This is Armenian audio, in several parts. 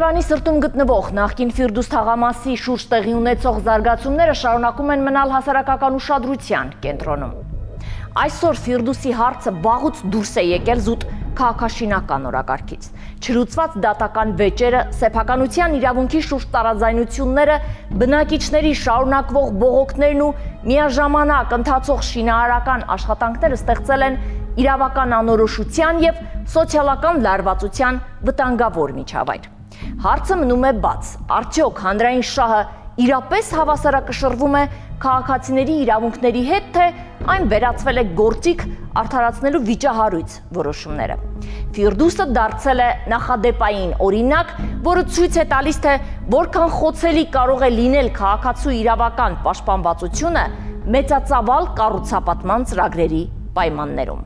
Երևանի սրտում գտնվող նախկին Ֆիրդուս թաղամասի շուրջ տեղի ունեցող զարգացումները շարունակում են մնալ հասարակական ուշադրության կենտրոնում։ Այսօր Ֆիրդուսի հարցը վաղուց դուրս է եկել զուտ քաղաքաշինական օրակարգից։ Չլուծված դատական վեճերը, սեփականության իրավունքի շուրջ տարաձայնությունները, բնակիչների շարունակվող բողոքներն ու միաժամանակ ընթացող շինարարական աշխատանքները ստեղծել են իրավական անորոշության եւ սոցիալական լարվածության վտանգավոր միջավայր։ Հարցը մնում է բաց. արդյոք հանրային շահը իրապես հավասարակշռվում է քաղաքացիների իրավունքների հետ, թե այն վերածվել է գործիք արդարացնելու վիճահարույց որոշումները։ Ֆիրդուսը դարձել է նախադեպային օրինակ, որը ցույց է տալիս, թե որքան խոցելի կարող է լինել քաղաքացու իրավական պաշտպանվածությունը մեծածավալ կառուցապատման ծրագրերի պայմաններում։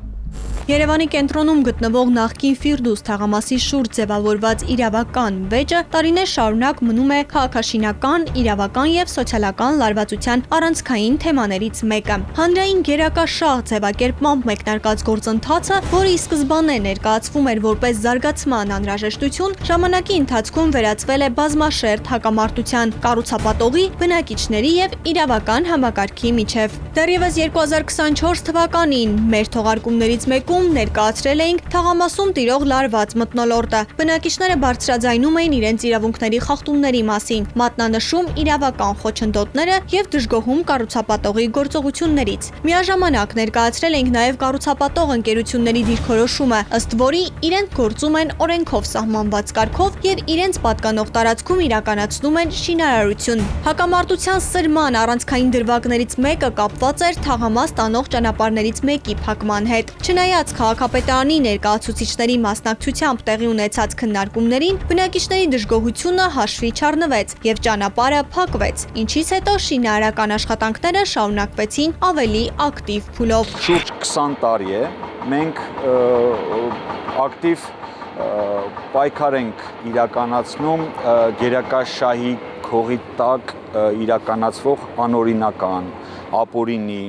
Երևանի կենտրոնում գտնվող նախկին Ֆիրդուս թաղամասի շուրջ ձևավորված իրավական վեճը տարիներ շարունակ մնում է քաղաքաշինական, իրավական եւ սոցիալական լարվածության առանցքային թեմաներից մեկը։ Հանրային գերակաշահ ձևակերպմամբ մեկնարկած գործընթացը, որը ի սկզբանե ներկայացվում էր որպես զարգացման անհրաժեշտություն, ժամանակի ընթացքում վերածվել է բազմաշերտ հակամարտության, կառուցապատողի, բնակիչների եւ իրավական համակարգի միջև։ Դեռևս 2024 թվականին մեր թողարկումներից մեկում ներկայացրել էինք թաղամասում տիրող լարված մթնոլորտը։ Բնակիչները բարձրաձայնում էին իրենց իրավունքների խախտումների մասին, մատնանշում իրավական խոչընդոտները եւ դժգոհում կառուցապատողի գործողություններից։ Միաժամանակ ներկայացրել էինք նաեւ կառուցապատող ընկերությունների դիրքորոշումը, ըստ որի իրենք գործում են օրենքով սահմանված կարգով եւ իրենց պատկանող տարածքում իրականացնում են շինարարություն։ Հակամարտության սրման առանցքային դրվագներից մեկը կապված էր թաղամաս տանող ճանապարհներից մեկի փակման հետ։ Չնայած քաղաքապետարանի ներկայացուցիչների մասնակցությամբ տեղի ունեցած քննարկումներին, բնակիչների դժգոհությունը հաշվի չառնվեց եւ ճանապարհը փակվեց, ինչից հետո շինարարական աշխատանքները շարունակվեցին ավելի ակտիվ փուլով։ Շուրջ 20 տարի է մենք ակտիվ պայքար ենք իրականացնում գերակաշահի քողի տակ իրականացվող անօրինական, ապօրինի,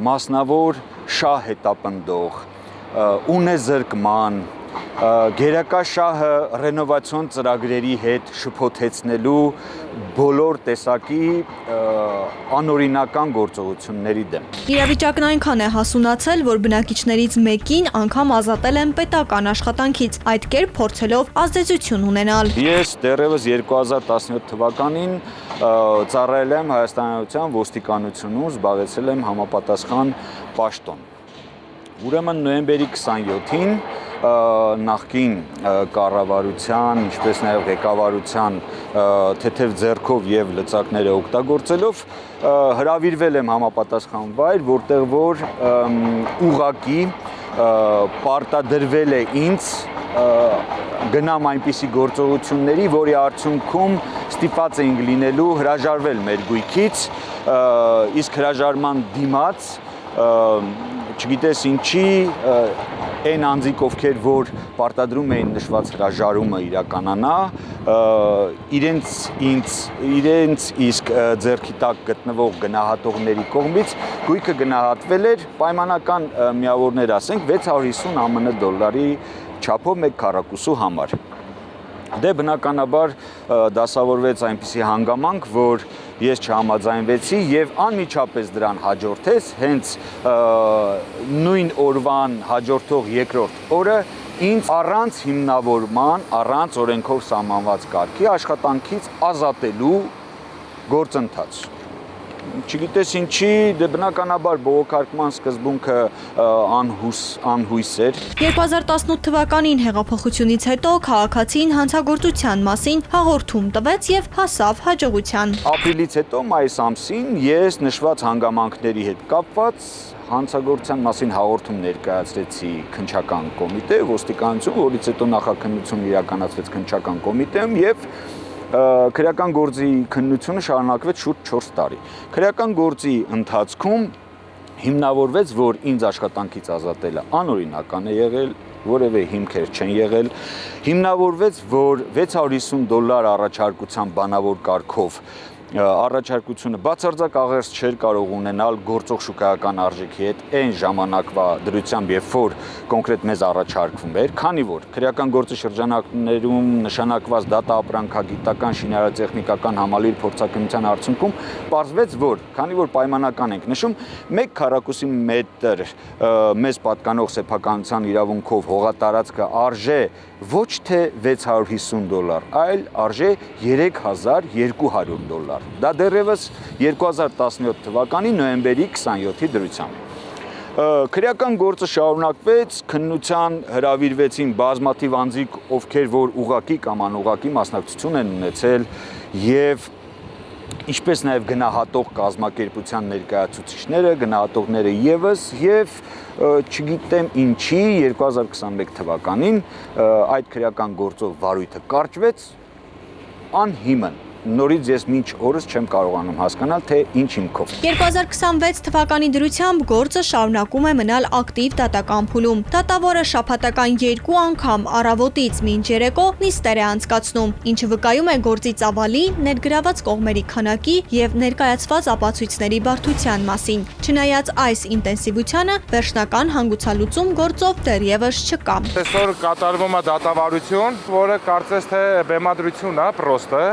մասնավոր շահ հետապնդող, ունեզրկման, գերակաշահը ռենովացիոն ծրագրերի հետ շփոթեցնելու բոլոր տեսակի անօրինական գործողությունների դեմ։ Իրավիճակն այնքան է հասունացել, որ բնակիչներից մեկին անգամ ազատել են պետական աշխատանքից, այդ կերպ փորձելով ազդեցություն ունենալ։ Ես դեռևս 2017 թվականին ծառայել եմ Հայաստանի Հանրապետության ոստիկանությունում, զբաղեցրել եմ համապատասխան պաշտոն։ Ուրեմն նոյեմբերի 27-ին նախկին կառավարության, ինչպես նաև ղեկավարության թեթև ձեռքով եւ լծակները օգտագործելով հրավիրվել եմ համապատասխան վայր, որտեղ որ ուղակի պարտադրվել է ինձ գնամ այնպիսի գործողությունների, որի արդյունքում ստիպված էինք լինելու հրաժարվել մեր գույքից, իսկ հրաժարման դիմաց չգիտես ինչի այն անձիկ, ովքեր որ պարտադրում էին նշված հրաժարումը իրականանա, իրենց իսկ ձեռքի տակ գտնվող գնահատողների կողմից գույքը գնահատվել էր պայմանական միավորներ, ասենք 650 ԱՄՆ չափով մեկ քառակուսու համար։ Դե բնականաբար դասավորվեց այնպիսի հանգամանք, որ ես չհամաձայնվեցի եւ անմիջապես դրան հաջորդեց հենց նույն օրվան հաջորդող երկրորդ օրը ինձ առանց հիմնավորման, առանց օրենքով սահմանված կարգի աշխատանքից ազատելու գործընթաց։ Չգիտես ինչի, դե բնականաբար բողոքարկման սկզբունքը անհույս էր։ 2018 թվականին հեղափոխությունից հետո քաղաքացին հանցագործության մասին հաղորդում տվեց եւ հասավ հաջողության։ Ապրիլից հետո մայիս ամսին ես նշված հանգամանքների հետ կապված հանցագործության մասին հաղորդում ներկայացրեցի քննչական կոմիտե, ոստիկանություն, որից հետո նախաքննություն իրականացվեց քննչական կոմիտեում եւ քրեական գործի քննությունը շարունակվեց շուրջ 4 տարի։ Քրեական գործի ընթացքում հիմնավորվեց, որ ինձ աշխատանքից ազատելը անօրինական է եղել, որևէ հիմքեր չեն եղել, հիմնավորվեց, որ $650 առաջարկության բանավոր կարգով առաջարկությունը բացարձակ աղերս չէր կարող ունենալ գործող շուկայական արժեքի հետ այն ժամանակվա դրությամբ, երբ որ կոնկրետ մեզ առաջարկվում էր, քանի որ քրեական գործի շրջանակներում նշանակված դատաապրանքագիտական շինարարատեխնիկական համալիր փորձակնության արդյունքում պարզվեց, որ քանի որ պայմանական ենք նշում, 1 քառակուսի մետր մեզ պատկանող սեփականության իրավունքով հողատարածքը արժե ոչ թե $650, այլ արժե $3200։ Դա դեռևս 2017 թվականի նոյեմբերի 27-ի դրությամբ։ Քրեական գործը շարունակվեց, քննության հրավիրվեցին բազմաթիվ անձիկ, ովքեր որ ուղղակի կամ անուղղակի մասնակցություն են ունեցել եւ ինչպես նաև գնահատող կազմակերպության ներկայացուցիչները, գնահատողները եւս եւ չգիտեմ ինչի 2021 թվականին այդ քրեական գործով վարույթը կարճվեց անհիմն։ Նորից ես մինչ օրս չեմ կարողանում հասկանալ, թե ինչ հիմքով։ 2026 թվականի դրությամբ գործը շարունակում է մնալ ակտիվ դատական փուլում։ Դատավորը շաբաթական 2 անգամ առավոտից մինչ երեկո նիստեր է անցկացնում, ինչը վկայում է գործի ծավալի, ներգրաված կողմերի քանակի եւ ներկայացված ապացույցների բարդության մասին։ Չնայած այս ինտենսիվությանը, վերջնական հանգուցալուծում գործով դեռևս չկա։ Այսօր կատարվում է դատավարություն, որը կարծես թե բեմադրություն է, պրոստը։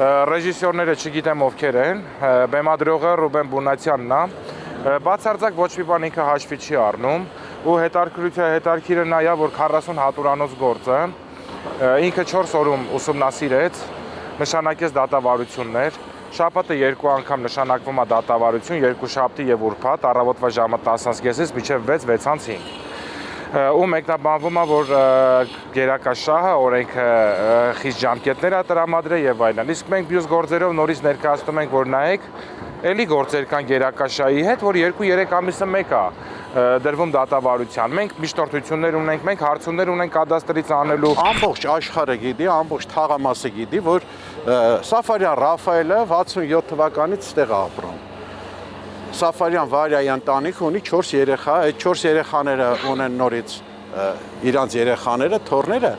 Ռեժիսորները չգիտեմ ովքեր են, բեմադրողը Ռուբեն Բունացյանն է, բացարձակ ոչ մի բան ինքը հաշվի չի առնում ու հետաքրքիրը նա է, որ 40 հատուրանոց գործը ինքը 4 օրում ուսումնասիրեց, նշանակեց դատավարություններ, շաբաթը 2 անգամ նշանակվում է դատավարություն, 2 շաբթի եւ ուրբաթ, առավոտվա ժամը 10:30-ից մինչեւ 6:05 ու մեկնաբանվում է, որ գերակաշահը օրենքը խիստ ժամկետներ է տրամադրել եւ այլն։ Իսկ մենք մյուս գործերով նորից ներկայացնում ենք, որ նայեք, էլի գործեր կան գերակաշահի հետ, որ 2-3 ամիսը մեկ է դրվում դատավարության։ Մենք միշտորդություններ ունենք, մենք հարցումներ ունենք կադաստրից անելու։ Ամբողջ աշխարհը գիտի, ամբողջ թաղամասը գիտի, որ Սաֆարյան Ռաֆայելը 67 թվականից ստեղ է ապրում։ Սաֆարյան Վարյայի ընտանիքը ունի 4 երեխա, այդ 4 երեխաները ունեն նորից իրանց երեխաները, թոռները,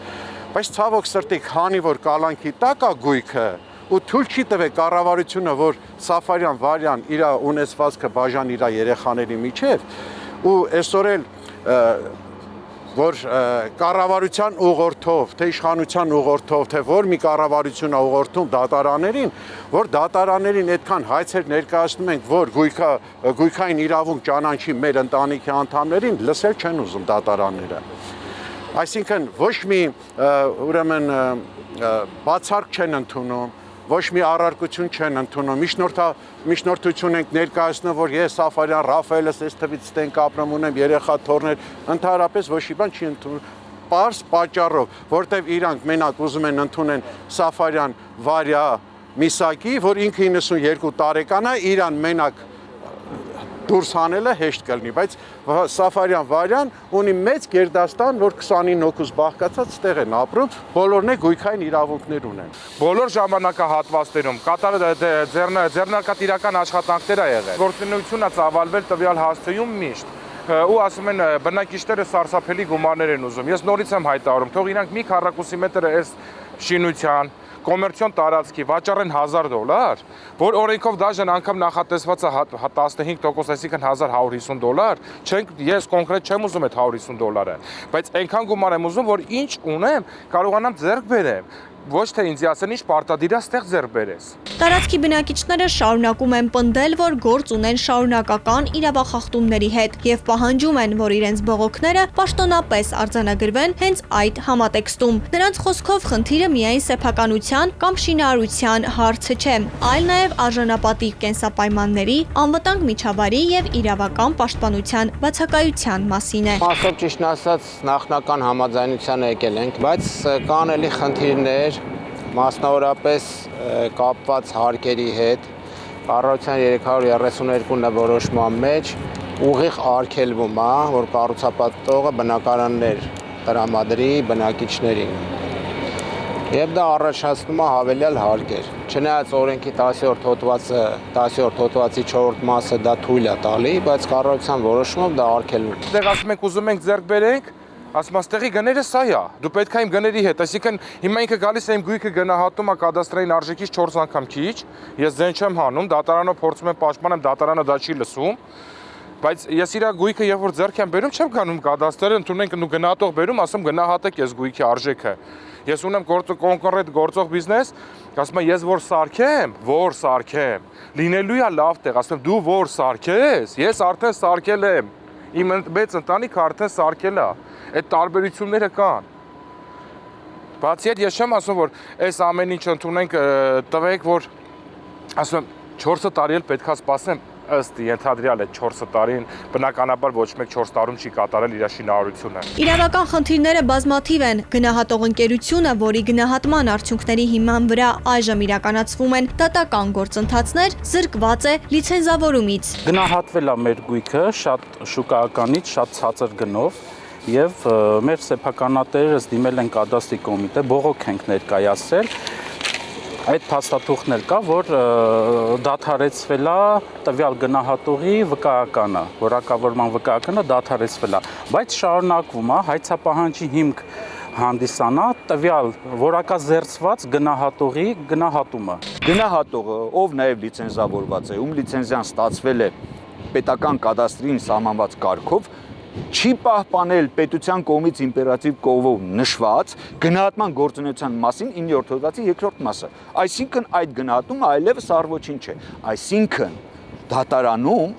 բայց ցավոք սրտի, քանի որ կալանքի տակ է գույքը ու թույլ չի տվել կառավարությունը, որ Սաֆարյան Վարյան իր ունեցվածքը բաժան իր երեխաների միջև, ու այսօր էլ որ կառավարության ուղղորդով, թե իշխանության ուղղորդով, թե որ մի կառավարություն է ուղղորդում դատարաններին, որ դատարաններին այդքան հայցեր ներկայացնում ենք, որ գույքային իրավունք ճանաչի մեր ընտանիքի անդամներին, լսել չեն ուզում դատարանները։ Այսինքն ոչ մի ուրեմն բացառք չեն ընդունում, ոչ մի առարկություն չեն ընդունում, միջնորդություն ենք ներկայացնում, որ ես Սաֆարյան Ռաֆայելս այս թվից ստենք ապրում ունեմ երեխա թոռներ, ընդհանրապես ոչ մի բան չի ընդունում, պարզ պատճառով, որտեվ իրանք մենակ ուզում են ընդունեն Սաֆարյան Վարյա Միսակի, որ ինքը 92 տարեկան է, իրան մենակ դուրս հանելը հեշտ կլինի, բայց Սաֆարյան Վարյան ունի մեծ գերդաստան, որ 29 հոգուց բաղկացած ստեղ են ապրում, բոլորն է գույքային իրավունքներ ունեն։ Բոլոր ժամանակահատվածներում ձեռնարկատիրական աշխատանքներ ա եղել։ Գործունեություն ա ծավալվել տվյալ հասցեում միշտ։ Ու ասում են բնակիչները սարսափելի գումարներ են ուզում։ Ես նորից եմ հայտարարում, թող իրանք մի քառակուսի մետր այս շինության կոմերցիոն տարածքի վաճառեն $1000, որ օրենքով դաժան անգամ նախատեսված է 15%, այսինքն $1150, ես կոնկրետ չեմ ուզում այդ $150-ը, բայց այնքան գումար եմ ուզում, որ ինչ ունեմ, կարողանամ ձեռք բերեմ, ոչ թե ինձ ասեն ինչ պարտադիր է ստեղ ձեռք բերես։ Տարածքի բնակիչները շարունակում են պնդել, որ գործ ունեն շարունակական իրավախախտումների հետ եւ պահանջում են, որ իրենց բողոքները պաշտոնապես արձանագրվեն հենց այդ համատեքստում։ Նրանց խոսքով խնդիրը միայն սեփականության կամ շինարարության հարցը չէ, այլ նաեւ արժանապատիվ կենսապայմանների, անվտանգ միջավայրի եւ իրավական պաշտպանության բացակայության մասին է։ Մասով ճիշտն ասած նախնական համաձայնության եկել ենք, բայց կան էլի խնդիրներ, մասնավորապես կապված հարկերի հետ, կառավարության 332 նորոշման մեջ ուղիղ արգելվում է, որ կառուցապատողը բնակարաններ տրամադրի բնակիչներին։ Եվ դա առաջացնում է հավելյալ հարկեր։ Չնայած օրենքի 10-րդ հոդվածի 4-րդ մասը դա թույլ է տալի, բայց կառավարության որոշումով դա արգելվում է։ Դեռ ասում ենք ուզում ենք ձեռք բերենք, ասում աստեղի գները սա է, դու պետք է իմ գների հետ, այսինքն հիմա ինքը գալիս է իմ գույքը գնահատում է կադաստրային արժեքից 4 անգամ քիչ, ես ձեն չեմ հանում, դատարանով փորձում եմ պաշտպանեմ, դատարանը դա չի լսում, բայց ես իր գույքը երբ որ ձեռք եմ բերում, չեմ գանում կադաստրը, ընդունենք ու գնահատող բերում, ասում գնահատեք ես գույքի արժեքը։ Ես ունեմ կոնկուրենտ գործող բիզնես, ասում եմ ես որ սարքեմ, լինելու է լավ տեղ, ասում եմ դու որ սարքես, ես արդեն սարքել եմ, իմ մեծ ընտանիքը արդեն սարքել է, այդ տարբերությունները կան։ Բացի այդ ես չեմ ասում, որ այս ամեն ինչ ընդունենք տվեք, որ ասում եմ 4 տարի էլ պետք է սպասեմ, ըստ ենթադրյալ այդ 4 տարին բնականաբար ոչ մեկ 4 տարում չի կատարել իր շինարարությունը։ Իրավական խնդիրները բազմաթիվ են։ Գնահատող ընկերությունը, որի գնահատման արդյունքների հիման վրա այժմ իրականացվում են դատական գործընթացներ, զրկված է լիցենզավորումից։ Գնահատվել է մեր գույքը շատ շուկայականից, շատ ցածր գնով եւ մեր սեփականատերերս դիմել են կադաստրի կոմիտե, բողոք ենք ներկայացրել։ Այդ փաստաթուղթներ կա, որ դադարեցվել է տվյալ գնահատողի վկայականը, որակավորման վկայականը դադարեցվել է, բայց շարունակվում է հայցապահանջի հիմք հանդիսանա տվյալ որակազերծված գնահատողի գնահատումը։ Գնահատողը, ով նաև լիցենզավորված է, ում լիցենզիան ստացվել է պետական կադաստրին սահմանված կարգով, չի պահպանել պետության կողմից իմպերատիվ կողմով նշված գնահատման գործունեության մասին 9-րդ հոդվածի 2-րդ մասը։ Այսինքն այդ գնահատումը այլևս առ-ոչինչ է։ Այսինքն դատարանում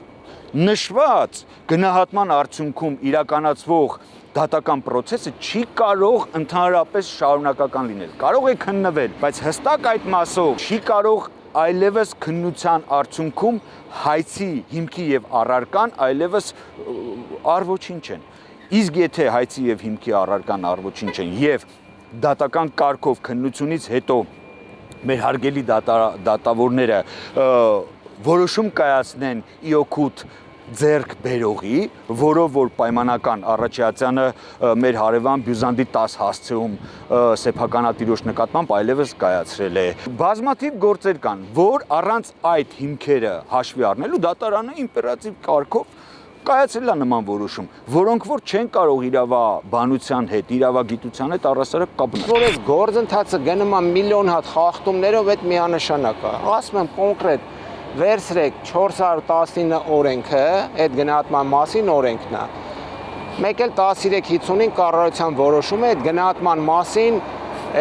նշված գնահատման արդյունքում իրականացվող դատական process-ը չի կարող ընդհանրապես շարունակական լինել։ Կարող է քննվել, բայց հստակ այդ մասով չի կարող այլևս քննության արդյունքում հայցի հիմքի եւ առարկան այլևս առ-ոչինչ են։ Իսկ եթե հայցի եւ հիմքի առարկան առ-ոչինչ են եւ դատական կարգով քննությունից հետո մեր հարգելի դատավորները որոշում կայացնեն իօքուտ ձեռք բերողի, որով որ պայմանական Առաքելյանը մեր հարևան Բյուզանդի 10 հասցեում սեփականատիրոջ նկատմամբ այլևս կայացրել է։ Բազմաթիվ գործեր կան, որ առանց այդ հիմքերը հաշվի առնելու դատարանը իմպերատիվ կարգով կայացրել է նման որոշում, որոնք որ չեն կարող իրավաբանության հետ, իրավագիտության հետ առասարակ կապ ունենալ։ Որ այս գործընթացը գնում է միլիոն հատ խախտումներով, այդ միանշանակ է։ Ասում եմ կոնկրետ վերցրեք 419 օրենքը, այդ գնահատման մասին օրենքն է։ Մեկ էլ 1355 կառավարության որոշումը այդ գնահատման մասին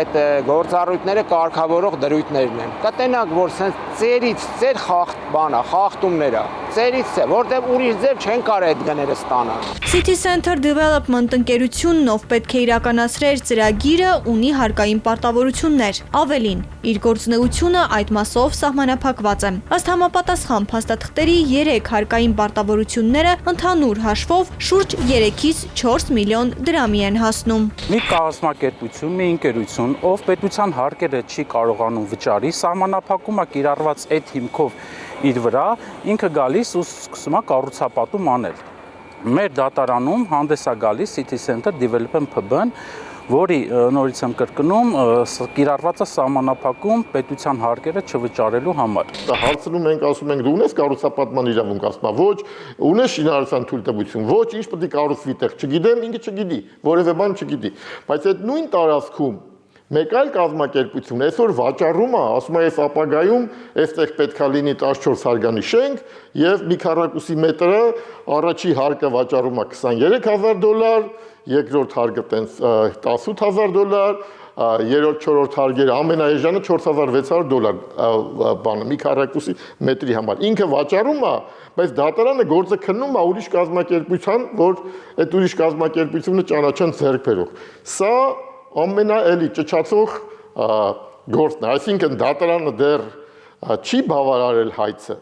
այդ գործառույթները կարգավորող դրույթներն են։ Կտենակ, որ սենց ծերից ծեր խախտումները, ծերից է, որտեղ ուրիշ ձև չեն կարող այդ գները ստանալ։ City Center Development ընկերությունն, ով պետք է իրականացրեր ծրագիրը, ունի հարկային պարտավորություններ։ Ավելին, իր գործունեությունը այդ մասով սահմանափակված է։ Ըստ համապատասխան փաստաթղթերի 3 հարկային պարտավորությունները ընդհանուր հաշվով շուրջ 3-ից 4 միլիոն դրամի են հասնում։ Մի կազմակերպություն, մի ընկերություն, ով պետության հարկերը չի կարողանում վճարի, սահմանափակում է կիրառված այդ հիմքով իր վրա, ինքը գալիս ու սկսում է կառուցապատում անել։ Մեր դատարանում հանդես է գալիս City Center Development PB-ն, որի նորից եմ կրկնում, կիրառված է սահմանափակում պետության հարկերը չվճարելու համար։ Հարցնում ենք, ասում ենք, դու ունես կառուցապատման իրավունք, ասում է, ոչ, ունես շինարարության թույլտվություն, ոչ, ինչ պետք է կառուցվի տեղ, չգիտեմ, ինքը չգիտի, որևէ բան չգիտի։ Բայց այդ նույն տարածքում մեկ այլ կազմակերպություն այսօր վաճառում է, ասում է, այս ապագայում այստեղ պետքա լինի 14 հարգանի շենք եւ մի քառակուսի մետրը առաջի հարկը վաճառում է $23,000, երկրորդ հարկը տենց $18,000, երրորդ չորրորդ հարգերը ամենաեժանը $4,600 բանը մի քառակուսի մետրի համար։ Ինքը վաճառում է, բայց դատարանը գործը քննում է ուրիշ կազմակերպության, որ այդ ուրիշ կազմակերպությունը ճանաչեն ձեռք բերող։ Սա ամենաէլի ճճացող գործն է, այսինքն դատարանը դեռ չի բավարարել հայցը,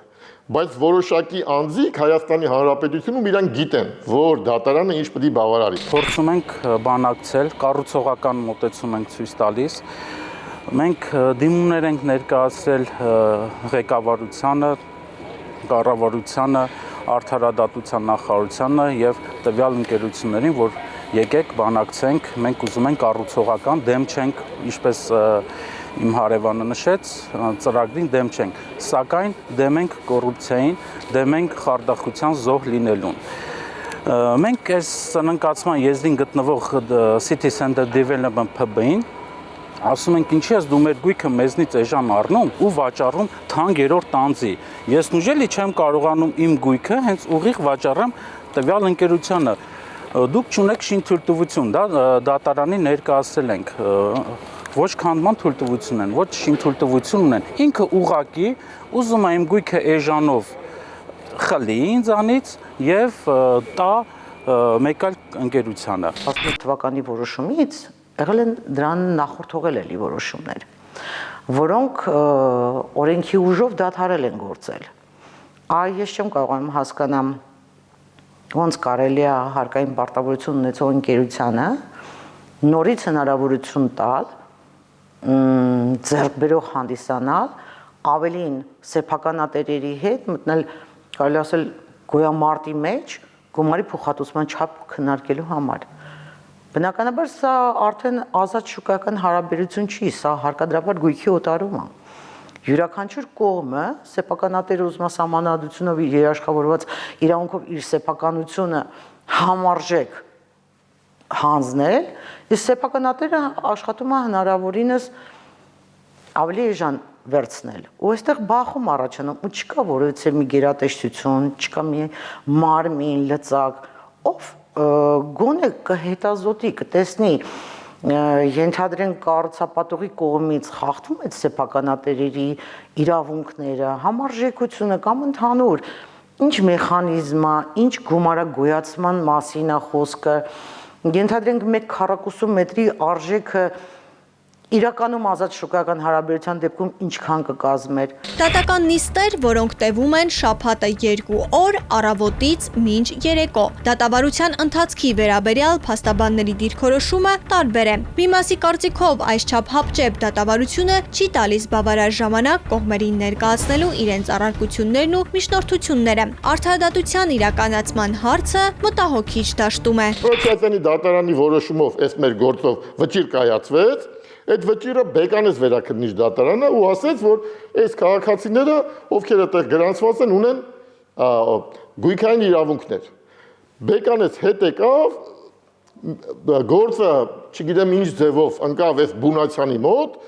բայց որոշակի անձիկ Հայաստանի Հանրապետությունում իրանք գիտեն, որ դատարանը ինչ պետք է բավարարի։ Փորձում ենք բանակցել, կառուցողական մոտեցում ենք ցույց տալիս։ Մենք դիմումներ ենք ներկայացրել ղեկավարությանը, կառավարությանը, արդարադատության նախարարությանը եւ տվյալ ընկերություններին, որ եկեք բանակցենք, մենք ուզում ենք կառուցողական, դեմ չենք, ինչպես իմ հարևանը նշեց, ծրագրին դեմ չենք, սակայն դեմ ենք կոռուպցիային, դեմ ենք խարդախության զոհ լինելուն։ Մենք այս սնանկացման եզրին գտնվող City Center Development PB-ին ասում ենք ինչի՞ ես դու մեր գույքը մեզնից էժան առնում ու վաճառում թանկ երրորդ անձի։ Ես նույնիսկ չեմ կարողանում իմ գույքը հենց ուղիղ վաճառեմ տվյալ ընկերությանը։ Դուք չունեք շինթույլտվություն, դա դատարանի ներկայացրել ենք։ Ոչ քանդման թույլտվություն են, ոչ շինթույլտվություն ունեն։ Ինքը ուղակի ուզում է իմ գույքը էժանով խլի ինձանից եւ տա մեկ այլ ընկերությանը։ 18 թվականի որոշումից եղել են դրան նախորդողել էլի որոշումներ, որոնք օրենքի ուժով դադարել են գործել։ Ես չեմ կարողանում հասկանամ ոնց կարելի է հարկային պարտավորություն ունեցող ընկերությանը նորից հնարավորություն տալ ձեռք բերող հանդիսանալ, ավելին սեփականատերերի հետ մտնել, կարելի ասել, գոյամարտի մեջ գումարի փոխհատուցման չափ քննարկելու համար։ Բնականաբար սա արդեն ազատ շուկայական հարաբերություն չի, սա հարկադրաբար գույքի օտարում է։ Յուրաքանչյուր կողմը սեփականատերը ուզում է սահմանադրությունով իր երաշխավորված իրավունքով իր սեփականությունը համարժեք հանձնել, իսկ սեփականատերը աշխատում է հնարավորինս ավելի էժան վերցնել։ Ու այստեղ բախում առաջանում ու չկա որևէ մի գերատեսչություն, չկա մի մարմին, լծակ, ով գոնե կհետազոտի, կտեսնի ենթադրեն կառուցապատողի կողմից խախտվում է սեփականատերերի իրավունքները, համարժեքությունը կամ ընդհանուր ինչ մեխանիզմ է, ինչ գումարագոյացման մասին է խոսքը, ենթադրենք 1 քառակուսու մետրի արժեքը իրականում ազատ շուկայական հարաբերության դեպքում ինչքան կկազմեր։ Դատական նիստեր, որոնք տևում են շաբաթը 2 օր, առավոտից մինչ երեկո։ Դատավարության ընթացքի վերաբերյալ փաստաբանների դիրքորոշումը տարբեր է։ Մի մասի կարծիքով այսչափ հապճեպ դատավարությունը չի տալիս բավարար ժամանակ կողմերին ներկայացնելու իրենց առարկություններն ու միջնորդությունները։ Արդարադատության իրականացման հարցը մտահոգիչ դաշտում է։ Ռոսիացյանի դատարանի որոշումով այս մեր գործով վճիռ կայացվեց, այդ վճիռը Բեկանես վերաքննիչ դատարանը ու ասեց, որ այս քաղաքացիները, ովքեր այդտեղ գրանցված են, ունեն գույքային իրավունքներ։ Բեկանես հետ եկավ, գործը, չգիտեմ ինչ ձևով, ընկավ այս Բունացյանի մոտ,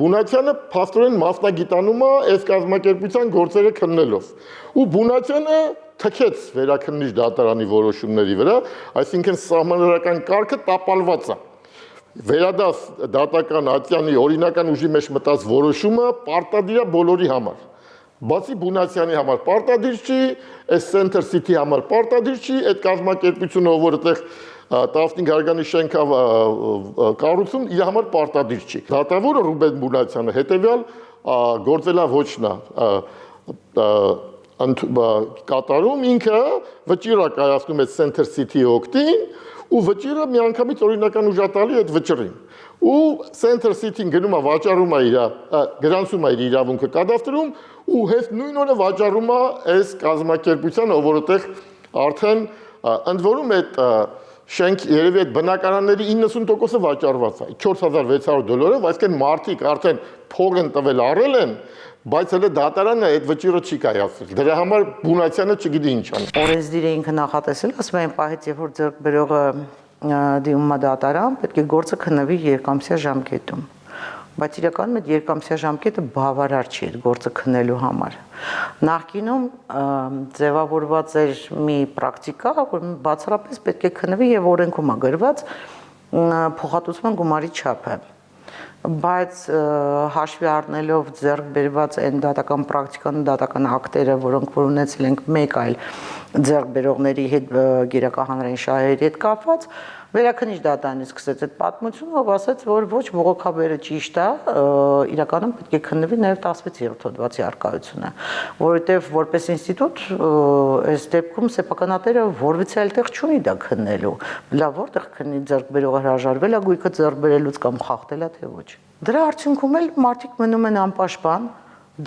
Բունացյանը փաստորեն մասնագիտանում է այս կազմակերպության գործերը քննելով։ Ու Բունացյանը թքեց վերաքննիչ դատարանի որոշումների վրա, այսինքն սահմանադրական կարգը տապալված է։ Վերադաս դատական ատյանի օրինական ուժի մեջ մտած որոշումը պարտադիր է բոլորի համար։ Բացի Բունացյանի համար պարտադիր չի, այս Center City համար պարտադիր չի, այդ կազմակերպությունը, որ այդտեղ 15 հարգանի շենքա կառուցում, իր համար պարտադիր չի։ Դատավորը Ռուբեն Բունացյանը հետևյալ գործելավոճն է կատարում, ինքը վճիռ է կայացնում այդ Center City-ի օգտին ու վճիռը միանգամից օրինական ուժ է տալի այդ վճռին։ Ու Center City-ն գնում է վաճառում է իր գրանցում է իր իրավունքը կադաստրում ու հենց նույն օրը վաճառում է այս կազմակերպությանը, որ այդտեղ արդեն ընդ որում այդ շենք երևի այդ բնակարանների 90%-ը վաճառված է $4600, այսինքն մարդիկ արդեն փող են տվել առել են, բայց հələ դատարանը այդ վճիռը չի կայացրել։ Դրա համար Բունացյանը չգիտի ինչ անի։ Օրենսդիրը ինքը նախատեսել, ասում են պահից, երբ որ ձեռք բերողը դիմում է դատարան, պետք է գործը քննվի երկամսյա ժամկետում։ Բայց իրականում այդ երկամսյա ժամկետը բավարար չի այդ գործը քննելու համար։ Նախկինում ձևավորված էր մի պրակտիկա, որ բացառապես պետք է քննվի եւ օրենքում է գրված փոխհատուցման գումարի չափը։ Բայց հաշվի առնելով ձեռք բերված այն դատական պրակտիկան ու դատական ակտերը, որոնք որ ունեցել ենք մեկ այլ ձեռք բերողների հետ գերակա հանրային շահերի հետ կապված, վերաքննիչ դատարանը սկսեց այդ պատմությունը, ով ասաց, որ ոչ բողոքաբերը ճիշտ է, իրականում պետք է քննվի նաև 16-րդ հոդվածի առկայությունը, որովհետև որպես ինստիտուտ այս դեպքում սեփականատերը որևէ այլ տեղ չունի դա քննելու։ Լավ, որտեղ քննի ձեռք բերողը հրաժարվել է գույքը ձեռք բերելուց կամ խախտել է թե ոչ։ Դրա արդյունքում էլ մարդիկ մնում են անպաշտպան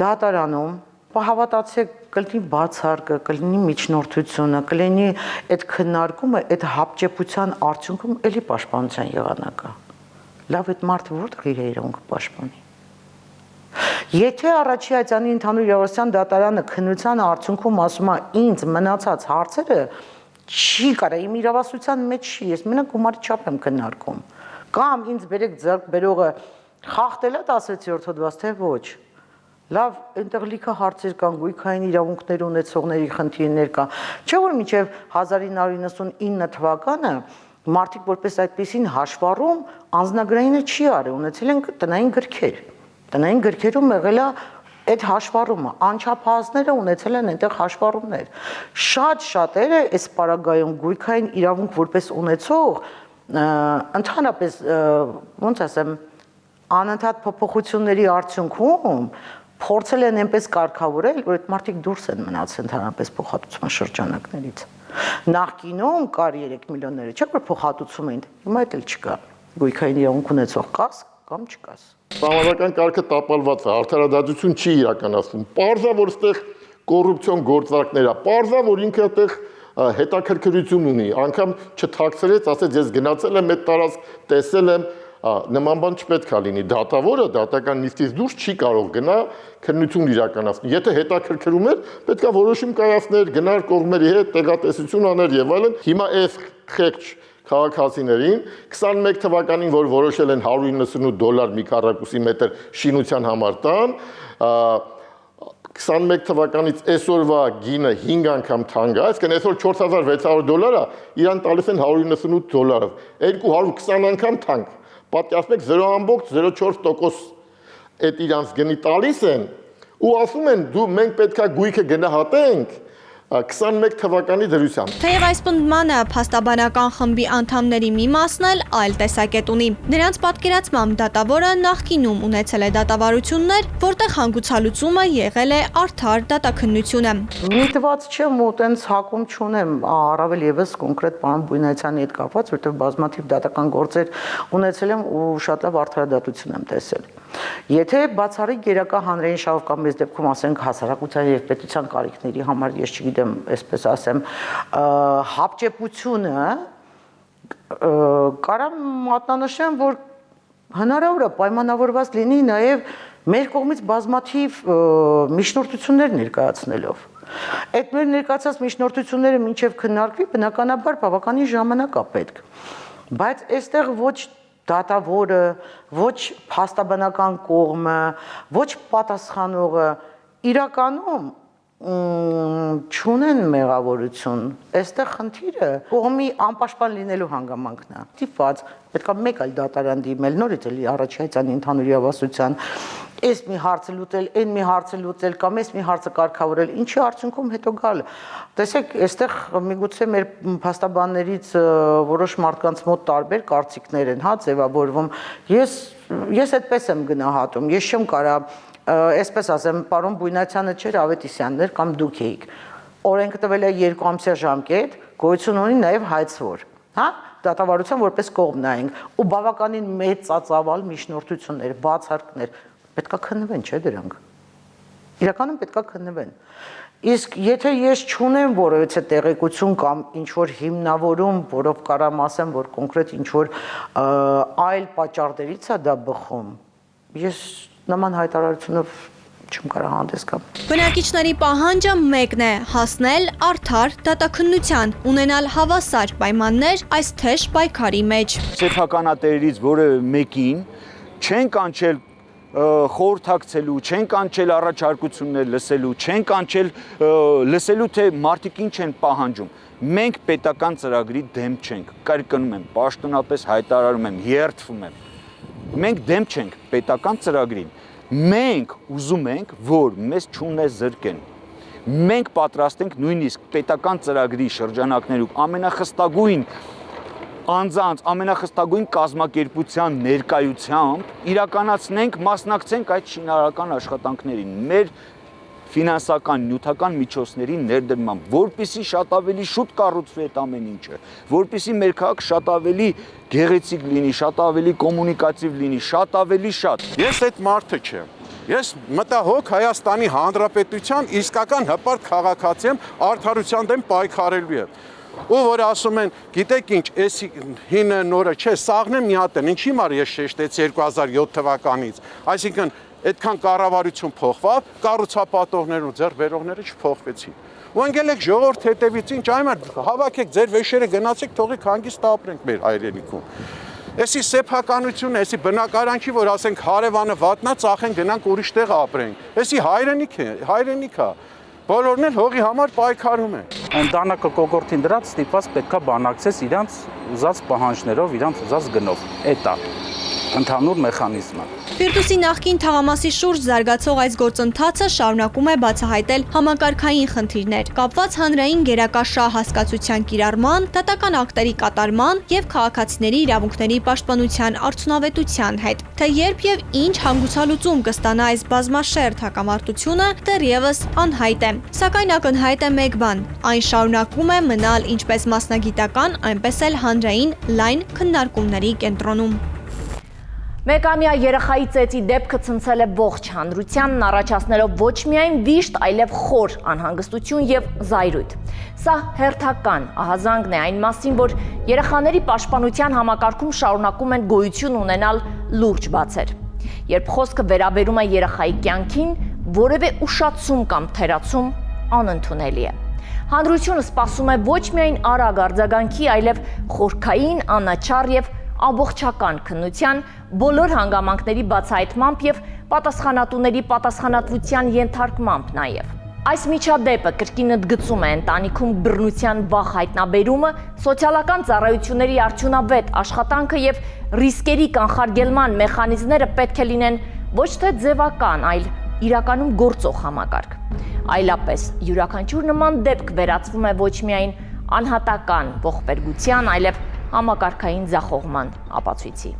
դատարանում, հավատացեք, կլինի բացարկը, կլինի միջնորդությունը, կլինի այդ քննարկումը, այդ հապճեպության արդյունքում էլի պաշտպանության եղանակը։ Լավ, այդ մարդը որտեղ իր իրավունքը պաշտպանի։ Եթե առաջի ատյանի ընդհանուր իրավասության դատարանը քննության արդյունքում ասում է ինձ մնացած հարցերը չի կարա, իմ իրավասության մեջ չի, ես մենակ գումարի չափ եմ քննարկում։ Կամ ինձ բերեք ձեռք բերողը խախտել է 16-րդ հոդված, թե ոչ։ Լավ, այնտեղ լիքը հարցեր կան, գույքային իրավունքներ ունեցողների խնդիրներ կա։ Չէ՞ որ մինչև 1999 թվականը մարդիկ որպես այդպեսին հաշվառում անձնագրայինը չի արել, ունեցել են տնային գրքեր։ Տնային գրքերում եղել է այդ հաշվառումը, անչափահասները ունեցել են այնտեղ հաշվառումներ։ Շատ շատերը այս պարագայում գույքային իրավունք որպես ունեցող ընդհանրապես ոնց ասեմ անընդհատ փոփոխությունների արդյունքում փորձել են այնպես կարգավորել, որ այդ մարդիկ դուրս են մնացել ընդհանրապես փոխհատուցման շրջանակներից։ Նախկինում կար 3 միլիոնները, չէ՞ որ փոխհատուցում էին, հիմա էլ չկա։ Գույքային իրավունք ունեցող կաս կամ չկաս։ Համանական կարգը տապալված է, արդարադատություն չի իրականացվում։ Պարզա որ այդտեղ կոռուպցիոն գործարքներ է, պարզա որ ինքը այդտեղ հետաքրքրություն ունի, անգամ չթաքցրեց, ասեց ես գնացել եմ այդ տարածք, տեսել եմ, նման բան չպետք է լինի։ Դատավորը դատական նիստից դուրս չի կարող գնա քննություն իրականացնել։ Եթե հետաքրքրում էր, պետք է որոշում կայացներ, գնար կողմերի հետ, տեղատեսություն աներ եւ այլն։ Հիմա այս խեղճ քաղաքացիներին 21 թվականին, որ որոշել են $198 մի քառակուսի մետր շինության համար տան, 21 թվականից այսօրվա գինը 5 անգամ թանկ է, այսինքն այսօր $4600 իրան տալիս են $198, 220 անգամ թանկ։ Պատկերացնեք 0.04% այդ իրանց գնի տալիս են ու ասում են դու մենք պետքա գույքը գնահատենք 21 թվականի դրությամբ։ Թեև այս պնդմանը փաստաբանական խմբի անդամների մի մասն էլ այլ տեսակետ ունի։ Նրանց պատկերացմամբ դատավորը նախկինում ունեցել է դատավարություններ, որտեղ հանգուցալուծումը եղել է արդար դատաքննությունը։ Միտված չեմ ու տենց հակում չունեմ, առավել եւս կոնկրետ պարոն Բույնայցյանի հետ կապված, որտեղ բազմաթիվ դատական գործեր ունեցել եմ ու շատ լավ արդարադատություն եմ տեսել։ Եթե բացառիկ գերակա հանրային շահով կամ այս դեպքում ասենք հասարակության եւ պետության կարիքների համար ես չգիտեմ, այսպես ասեմ, հապճեպությունը կարամ մատնանշեմ, որ հնարավոր է պայմանավորված լինի նաեւ մեր կողմից բազմաթիվ միջնորդություններ ներկայացնելով։ Այդ մեր ներկայացած միջնորդությունները մինչև քննարկվի բնականաբար բավականին ժամանակ է պետք։ Բայց այստեղ ոչ դատավորը, ոչ փաստաբանական կողմը, ոչ պատասխանողը իրականում չունեն մեղավորություն։ Այստեղ խնդիրը կողմի անպաշտպան լինելու հանգամանքն է։ Դիպված պետքա մեկ այլ դատարան դիմել, նորից էլի առաջացան ընդհանուր իրավասության, այս մի հարցը լուծել, այն մի հարցը լուծել կամ այս մի հարցը կարգավորել, ինչի արդյունքում հետո գալ։ Տեսեք, այստեղ միգուցե մեր փաստաբաններից որոշ մարդկանց մոտ տարբեր կարծիքներ են, հա, ձևավորվում։ Ես այդպես եմ գնահատում, ես չեմ կարա այսպես ասեմ, պարոն Բույնայցյանը չէր, Ավետիսյանն էր կամ դուք էիք։ Օրենքը տվել է 2 ամսյա ժամկետ, գոյություն ունի նաև հայցվոր, հա, դատավարության որպես կողմ նայենք, ու բավականին մեծ ծածավալ միջնորդություններ, բացարկներ, պետքա քննվեն, չէ՞ դրանք։ Իրականում պետքա քննվեն։ Իսկ եթե ես չունեմ որևէ տեղեկություն կամ ինչ որ հիմնավորում, որով կարամ ասեմ, որ կոնկրետ ինչ որ այլ պատճառներից է դա բխում, ես նման հայտարարությունով չեմ կարող հանդես գամ։ Բնակիչների պահանջը մեկն է՝ հասնել արդար դատաքննության, ունենալ հավասար պայմաններ այս թեժ պայքարի մեջ։ Սեփականատերերից որևէ մեկին չեն կանչել խորհրդակցելու, չեն կանչել առաջարկություններ լսելու, չեն կանչել լսելու, թե մարդիկ ինչ են պահանջում։ Մենք պետական ծրագրի դեմ չենք, կրկնում եմ, պաշտոնապես հայտարարում եմ, երդվում եմ։ Մենք դեմ չենք պետական ծրագրին։ Մենք ուզում ենք, որ մեզ չունեզրկեն։ Մենք պատրաստ ենք նույնիսկ պետական ծրագրի շրջանակներում ամենախստագույն անձանց, ամենախստագույն կազմակերպության ներկայությամբ իրականացնենք, մասնակցենք այդ շինարարական աշխատանքներին, մեր ֆինանսական, նյութական միջոցների ներդրմամբ, որպեսզի շատ ավելի շուտ կառուցվի այդ ամեն ինչը, որպեսզի մեր քաղաքը շատ ավելի գեղեցիկ լինի, շատ ավելի կոմունիկատիվ լինի, շատ ավելի շատ։ Ես այդ մարդը չեմ։ Ես մտահոգ Հայաստանի Հանրապետության իսկական հպարտ քաղաքացի եմ, արդարության դեմ պայքարելու եմ։ Ու որ ասում են, գիտեք ինչ, այս հինը նորը չէ, սաղն է մի հատ են, ինչի՞ մար ես շեշտեցի 2007 թվականից։ Այսինքն այդքան կառավարություն փոխվավ, կառուցապատողներն ու ձեռքբերողները չփոխվեցին։ Ու անգել եք ժողովուրդ հետևից ինչ այմա հավաքեք ձեր վեշերը գնացեք թողեք հանգիստ ապրենք մեր հայրենիքում։ Էսի սեփականությունը, էսի բնակարանքի, որ ասենք հարևանը վատնա, ծախեն գնանք ուրիշ տեղ ապրենք։ Էսի հայրենիք է։ Բոլորն էլ հողի համար պայքարում են։ Ընտանակը կողորտին դրած ստիպված պետքա բանակցես իրանց ուզած պահանջներով, իրանց ուզած գնով։ Էդ է ընդհանուր մեխանիզմը։ Ֆիրդուսի նախկին թաղամասի շուրջ զարգացող այս գործընթացը շարունակում է բացահայտել համակարգային խնդիրներ, կապված հանրային գերակաշռ հասկացության կիրառման, դատական ակտերի կատարման եւ քաղաքացիների իրավունքների պաշտպանության արդյունավետության հետ։ Թե երբ եւ ինչ հանգուցալուծում կստանա այս բազմաշերտ հակամարտությունը, դեռևս անհայտ է։ Սակայն ակնհայտ է մեկ բան. այն շարունակում է մնալ ինչպես մասնագիտական, այնպես էլ հանրային լայն քննարկումների կենտրոնում։ Մեկամյա երեխայի ծեծի դեպքը ցնցել է ողջ հանրությանն, առաջացնելով ոչ միայն վիշտ, այլև խոր անհանգստություն եւ զայրույթ։ Սա հերթական ահազանգն է այն մասին, որ երեխաների պաշտպանության համակարգում շարունակում են գոյություն ունենալ լուրջ բացեր։ Երբ խոսքը վերաբերում է երեխայի կյանքին, որևէ ուշացում կամ թերացում անընդունելի է։ Հանրությունը սպասում է ոչ միայն արագ արձագանքի, այլև խորքային, անաչառ եւ ամբողջական քննության, բոլոր հանգամանքների բացահայտմամբ եւ պատասխանատուների պատասխանատվության ենթարկմամբ նաեւ։ Այս միջադեպը կրկին ընդգծում է ընտանիքում բռնության վաղ հայտնաբերումը, սոցիալական ծառայությունների արդյունավետ աշխատանքը եւ ռիսկերի կանխարգելման մեխանիզմները պետք է լինեն ոչ թե ձևական, այլ իրականում գործող համակարգ։ Այլապես յուրաքանչյուր նման դեպք վերածվում է ոչ միայն անհատական ողբերգության, այլև համակարգային ձախողման ապացույցի։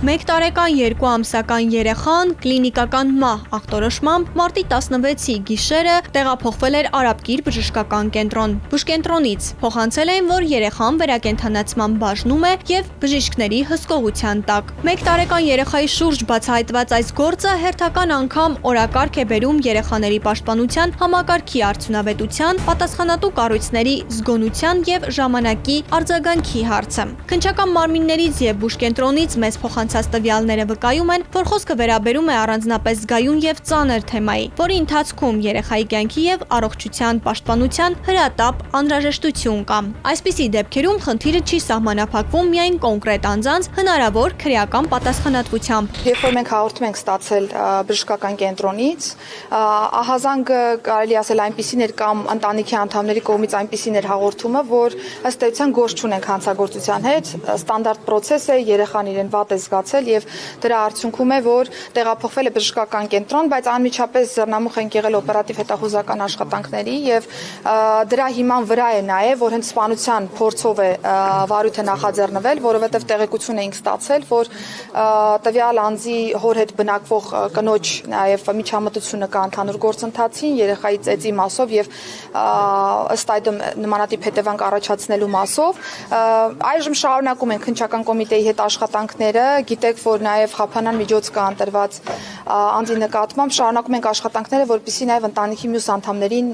1 տարեկան 2 ամսական երեխան կլինիկական մահ ախտորոշմամբ մարտի 16-ի գիշերը տեղափոխվել էր Արաբկիր բժշկական կենտրոն։ Բուժկենտրոնից փոխանցել էին, որ երեխան վերակենդանացման բաժնում է եւ բժիշկների հսկողության տակ։ 1 տարեկան երեխայի շուրջ բացահայտված այս գործը հերթական անգամ օրակարգ է բերում երեխաների պաշտպանության համակարգի արդյունավետության, պատասխանատու կառույցների զգոնության եւ ժամանակի արձագանքի հարցը։ Քննչական մարմիններից եւ բուժկենտրոնից մեծ փոխանցած տվյալները վկայում են, որ խոսքը վերաբերում է առանձնապես զգայուն եւ ծանր թեմայի, որի ընթացքում երեխայի կյանքի եւ առողջության պաշտպանության հրատապ անհրաժեշտություն կա։ Այսպիսի դեպքերում խնդիրը չի սահմանափակվում միայն կոնկրետ անձանց հնարավոր քրեական պատասխանատվությամբ։ Երբ որ մենք հաղորդում ենք ստացել բժշկական կենտրոնից, ահազանգը կարելի ասել այնպիսին էր կամ ընտանիքի անդամների կողմից այնպիսին էր հաղորդումը, որ ըստ էության գործ չունենք հանցագործության հետ, ստանդարտ process է, երեխան իրեն վատ է զգացել եւ դրա արդյունքում է, որ տեղափոխվել է բժշկական կենտրոն, բայց անմիջապես ձեռնամուխ են եղել օպերատիվ հետախուզական աշխատանքների եւ դրա հիման վրա է նաեւ, որ հենց սպանության փորձով է վարույթը նախաձեռնվել, որովհետեւ տեղեկություն էինք ստացել, որ տվյալ անձի հոր հետ բնակվող կնոջ նաեւ միջամտությունը կա ընդհանուր գործընթացին երեխայի ծեծի մասով եւ ըստ այդմ նմանատիպ հետևանք առաջացնելու մասով այժմ շարունակում են քննչական կոմիտեի հետ աշխատանքները, գիտեք, որ նաև խափանան միջոց կա ընտրված անձի նկատմամբ, շարունակում ենք աշխատանքները, որպեսզի նաև ընտանիքի մյուս անդամներին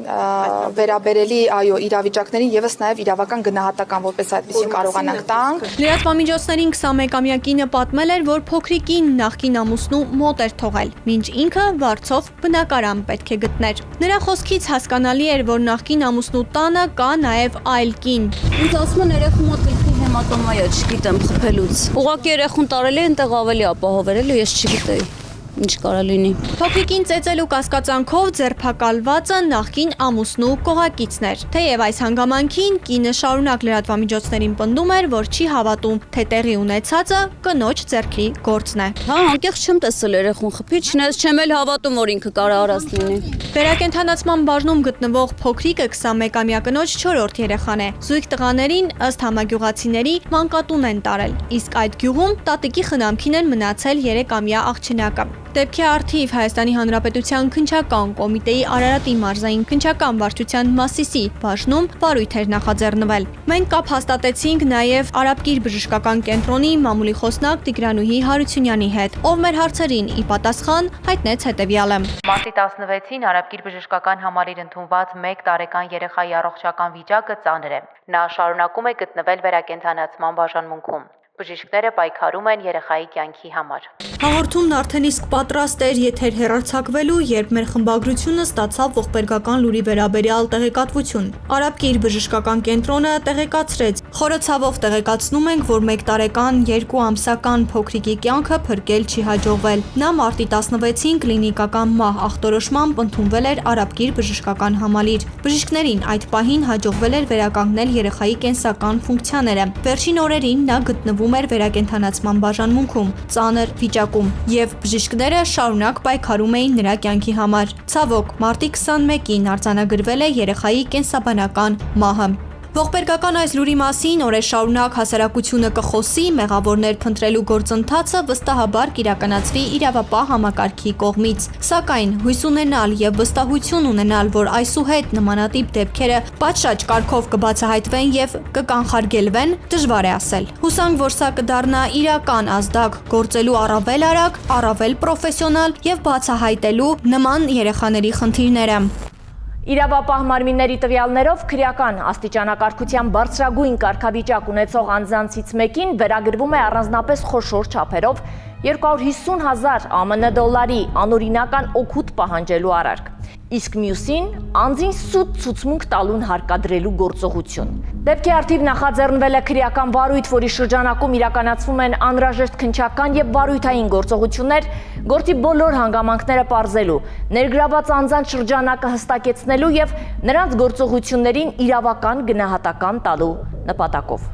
վերաբերելի, այո, իրավիճակներին եւս նաև իրավական գնահատական որպես այդպեսին կարողանանք տանք։ Լրատվամիջոցներին 21-ամյա կինը պատմել էր, որ փոքրիկին նախկին ամուսնու մոտ էր թողել, մինչ ինքը վարձով բնակարան պետք է գտներ։ Նրա խոսքից հասկանալի էր, որ նախկին ամուսնու տանը կա նաև այլ կին։ Ինձ ասում են երեխու մոտ հեմատոմա է, չգիտեմ, խփելուց։ Ուղղակի երեխուն տարել է, այնտեղ ավելի ապահովել է, ես չգիտեի։ Ինչ կարա լինի։ Փոքրիկին ծեծելու կասկածանքով ձերբակալվածը նախկին ամուսնու կողակիցն էր։ Թեև այս հանգամանքին կինը շարունակ լրատվամիջոցներին պնդում էր, որ չի հավատում, թե տեղի ունեցածը կնոջ ձեռքի գործն է։ Հա, անկեղծ չեմ տեսել երեխուն խփի, չեմ էլ հավատում, որ ինքը կարա արած լինի։ Վերակենդանացման բաժնում գտնվող փոքրիկը 21-ամյա կնոջ 4-րդ երեխան է։ Զույգ տղաներին ըստ համագյուղացիների մանկատուն են տարել, իսկ այդ գյուղում տատիկի խնամքին են մնացել 3-ամյա աղջնակը։ Դեպքի առթիվ Հայաստանի Հանրապետության քննչական կոմիտեի Արարատի մարզային քննչական վարչության Մասիսի բաժնում վարույթ էր նախաձեռնվել։ Մենք կապ հաստատեցինք նաև Արաբկիր բժշկական կենտրոնի մամուլի խոսնակ Տիգրանուհի Հարությունյանի հետ, ով մեր հարցերին ի պատասխան հայտնեց հետևյալը։ Մարտի 16-ին Արաբկիր բժշկական համալիր ընդունված 1 տարեկան երեխայի առողջական վիճակը ծանր է։ Նա շարունակում է գտնվել վերակենդանացման բաժանմունքում։ Բժիշկները պայքարում են երեխայի կյանքի համար։ Հաղորդումն արդեն իսկ պատրաստ էր եթեր հեռարձակվելու, երբ մեր խմբագրությունը ստացավ ողբերգական լուրի վերաբերյալ տեղեկատվություն։ Արաբկիր բժշկական կենտրոնը տեղեկացրեց. խորը ցավով տեղեկացնում ենք, որ 1 տարեկան 2 ամսական փոքրիկի կյանքը փրկել չի հաջողվել։ Նա մարտի 16-ին կլինիկական մահ ախտորոշմամբ ընդունվել էր Արաբկիր բժշկական համալիր։ Բժիշկներին այդ պահին հաջողվել էր վերականգնել երեխայի կենսական ֆունկցիաները։ Վերջին օրերին նա գտնվում էր վերակենդանացման բաժանմունքում, ծանր վիճակում, եւ բժիշկները շարունակ պայքարում էին նրա կյանքի համար։ Ցավոք, մարտի 21-ին արձանագրվել է երեխայի կենսաբանական մահը։ Ողբերգական այս լուրի մասին օրեր շարունակ հասարակությունը կխոսի, մեղավորներ փնտրելու գործընթացը վստահաբար կիրականացվի իրավապահ համակարգի կողմից։ Սակայն հույս ունենալ եւ վստահություն ունենալ, որ այսուհետ նմանատիպ դեպքերը պատշաճ կարգով կբացահայտվեն եւ կկանխարգելվեն, դժվար է ասել։ Հուսանք, որ սա կդառնա իրական ազդակ, գործելու առավել արագ, առավել պրոֆեսիոնալ եւ բացահայտելու նման երեխաների խնդիրները։ Իրավապահ մարմինների տվյալներով քրեական աստիճանակարգության բարձրագույն կարգավիճակ ունեցող անձանցից մեկին վերագրվում է առանձնապես խոշոր չափերով 250,000 ԱՄՆ դոլարի անօրինական օգուտ պահանջելու արարք, իսկ մյուսին անձին սուտ ցուցմունք տալուն հարկադրելու գործողություն։ Դեպքի առթիվ նախաձեռնվել է քրեական վարույթ, որի շրջանակում իրականացվում են անհրաժեշտ քննչական եւ վարույթային գործողություններ, գործի բոլոր հանգամանքները պարզելու, ներգրաված անձանց շրջանակը հստակեցնելու եւ նրանց գործողություններին իրավական գնահատական տալու նպատակով։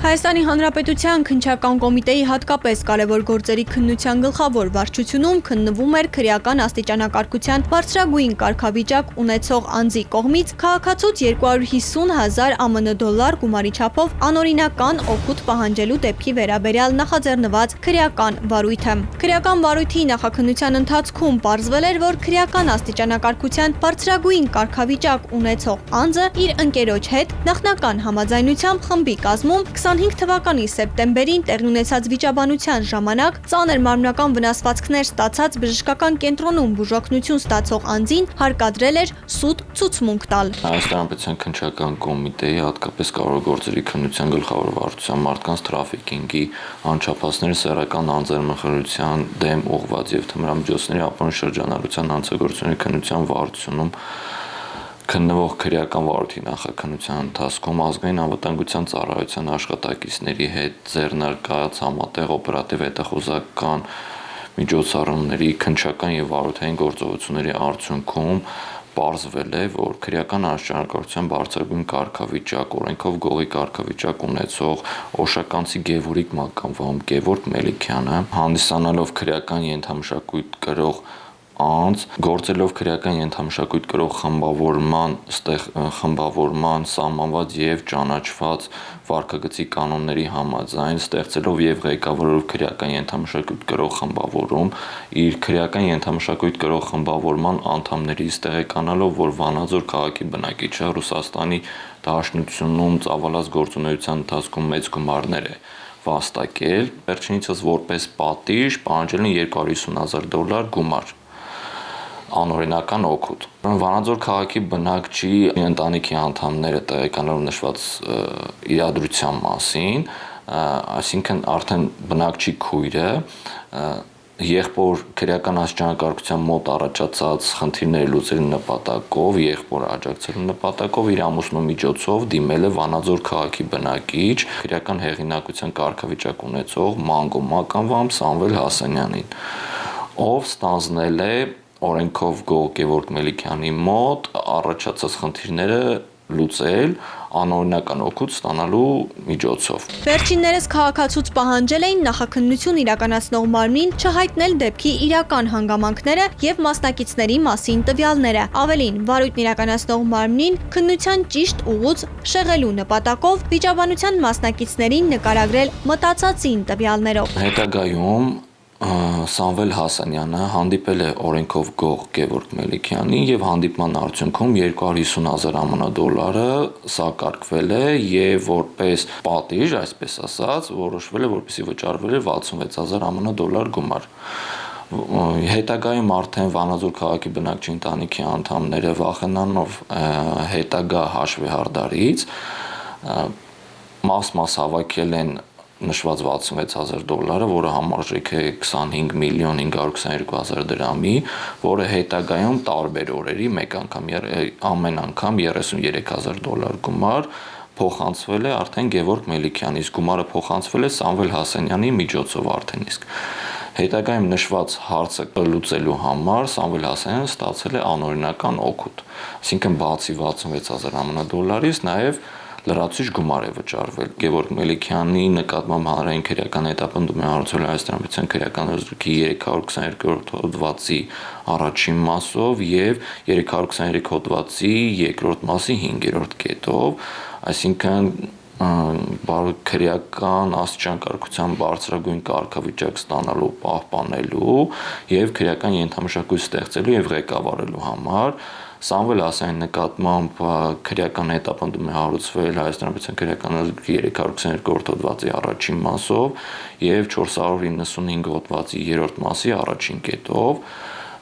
Հայաստանի Հանրապետության քննչական կոմիտեի հատկապես կարևոր գործերի քննության գլխավոր վարչությունում քննվում էր քրեական աստիճանակարգության բարձրագույն կարգավիճակ ունեցող անձի կողմից քաղաքացուց 250,000 ԱՄՆ դոլար գումարի չափով անօրինական օգուտ պահանջելու դեպքի վերաբերյալ նախաձեռնված քրեական վարույթը։ Քրեական վարույթի նախաքննության ընթացքում պարզվել էր, որ քրեական աստիճանակարգության բարձրագույն կարգավիճակ ունեցող անձը իր ընկերոջ հետ նախնական համաձայնությամբ խմբի կազմում 25 թվականի սեպտեմբերին տեղի ունեցած վիճաբանության ժամանակ ծանր մարմնական վնասվածքներ ստացած բժշկական կենտրոնում բուժօգնություն ստացող անձին հարկադրել էր սուտ ցուցմունք տալ։ Հայաստանի Հանրապետության քննչական կոմիտեի հատկապես կարևոր գործերի քննության գլխավոր վարչության մարդկանց թրաֆիքինգի անչափահասների սեռական անձեռնմխելիության դեմ ուղղված եւ թմրամիջոցների ապօրինի շրջանառության հանցագործությունների քննության վարչությունում քննվող քրեական վարույթի նախաքննության ընթացքում ազգային անվտանգության ծառայության աշխատակիցների հետ ձեռնարկած համատեղ օպերատիվ հետախուզական միջոցառումների քննչական եւ վարույթային գործողությունների արդյունքում պարզվել է, որ քրեական աստիճանակարգության բարձրագույն կարգավիճակ օրենքով գողի կարգավիճակ ունեցող օշականցի Գևորգ Մականվան Գևորգ Մելիքյանը հանդիսանալով քրեական ենթամշակույթ կրող անձ գործելով քրեական ենթամշակույթ կրող խմբավորման սահմանված եւ ճանաչված վարքագծի կանոնների համաձայն ստեղծելով եւ ղեկավարելով քրեական ենթամշակույթ կրող խմբավորում իր քրեական ենթամշակույթ կրող խմբավորման անդամներից տեղեկանալով որ Վանաձոր քաղաքի բնակիչը Ռուսաստանի Դաշնությունում ծավալած գործունեության ընթացքում մեծ գումարներ է վաստակել վերջինիցս որպես պատիժ պահանջել են $250,000 գումար անօրինական օգուտ։ Վանաձոր քաղաքի բնակչի ընտանիքի անդամները տեղեկանալով նշված իրադրության մասին, այսինքն արդեն բնակչի քույրը եղբոր քրեական աստիճանակարգության մոտ առաջացած խնդիրները լուծելու նպատակով, եղբորը աջակցելու նպատակով իր ամուսնու միջոցով դիմել է Վանաձոր քաղաքի բնակիչ քրեական հեղինակության կարգավիճակ ունեցող Մանգո Մականվան Սամվել Հասանյանին, ով ստանձնել է օրենքով գող Գևորգ Մելիքյանի մոտ առաջացած խնդիրները լուծել անօրինական օգուտ ստանալու միջոցով։ Վերջիններս քաղաքացուց պահանջել էին նախաքննություն իրականացնող մարմնին չհայտնել դեպքի իրական հանգամանքները եւ մասնակիցների մասին տվյալները։ Ավելին, վարույթն իրականացնող մարմնին քննության ճիշտ ուղուց շեղելու նպատակով վիճաբանության մասնակիցներին նկարագրել մտածածին տվյալներով։ Հետագայում Սամվել Հասանյանը հանդիպել է օրենքով գող Գևորգ Մելիքյանին եւ հանդիպման արդյունքում $250,000 ԱՄՆ սակարկվել է եւ որպես պատիժ, այսպես ասած, որոշվել է, որպեսզի վճարվել է $66,000 ԱՄՆ գումար։ Հետագայում արդեն Վանաձոր քաղաքի բնակչի ընտանիքի անդամները վախենալով հետագա հաշվեհարդարից մաս հավաքել են նշված $66,000, որը համարժեք է 25,522,000 դրամի, որը հետագայում տարբեր օրերի ամեն անգամ $33,000 գումար փոխանցվել է արդեն Գևորգ Մելիքյանի, իսկ գումարը փոխանցվել է Սամվել Հասանյանի միջոցով արդեն իսկ։ Հետագայում նշված հարցը լուծելու համար Սամվել Հասանյանը ստացել է անօրինական օգուտ, այսինքն բացի $66,000 $, նաև լրացուցիչ գումար է վճարվել Գևորգ Մելիքյանի նկատմամբ հանրային քրեական հետապնդում է հարուցվել Հայաստանի Հանրապետության քրեական օրենսգրքի 322-րդ հոդվածի առաջին մասով եւ 323 հոդվածի երկրորդ մասի 5-րդ կետով, այսինքն քրեական աստիճան կարգության բարձրագույն կարգավիճակ ստանալու, պահպանելու եւ քրեական ենթամշակույթ ստեղծելու եւ ղեկավարելու համար Սամվել Հասանյանի նկատմամբ քրեական հետապնդում է հարուցվել Հայաստանի Հանրապետության քրեական օրենսգրքի 322-րդ հոդվածի առաջին մասով եւ 495 հոդվածի 3-րդ մասի առաջին կետով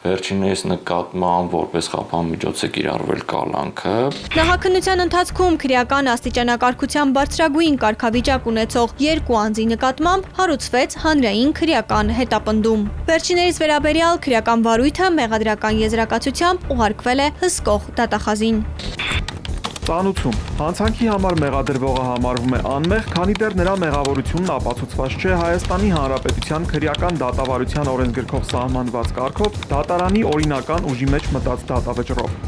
վերջիններս նկատմամբ որպես խափան միջոց է կիրառվել կալանքը։ Նախաքննության ընթացքում քրեական աստիճանակարգության բարձրագույն կարգավիճակ ունեցող երկու անձի նկատմամբ հարուցվեց հանրային քրեական հետապնդում։ Վերջիններիս վերաբերյալ քրեական վարույթը մեղադրական եզրակացությամբ ուղարկվել է հսկող դատախազին։ Ծանուցում։ Հանցանքի համար մեղադրվողը համարվում է անմեղ, քանի դեռ նրա մեղավորությունն ապացուցված չէ Հայաստանի Հանրապետության քրեական դատավարության օրենսգրքով սահմանված կարգով դատարանի օրինական ուժի մեջ մտած դատավճռով։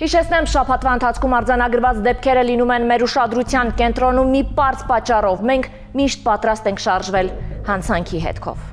Հիշեցնեմ, շաբաթվա ընթացքում արձանագրված դեպքերը լինում են մեր ուշադրության կենտրոնում մի պարզ պատճառով։ Մենք միշտ պատրաստ ենք շարժվել հանցանքի հետքով։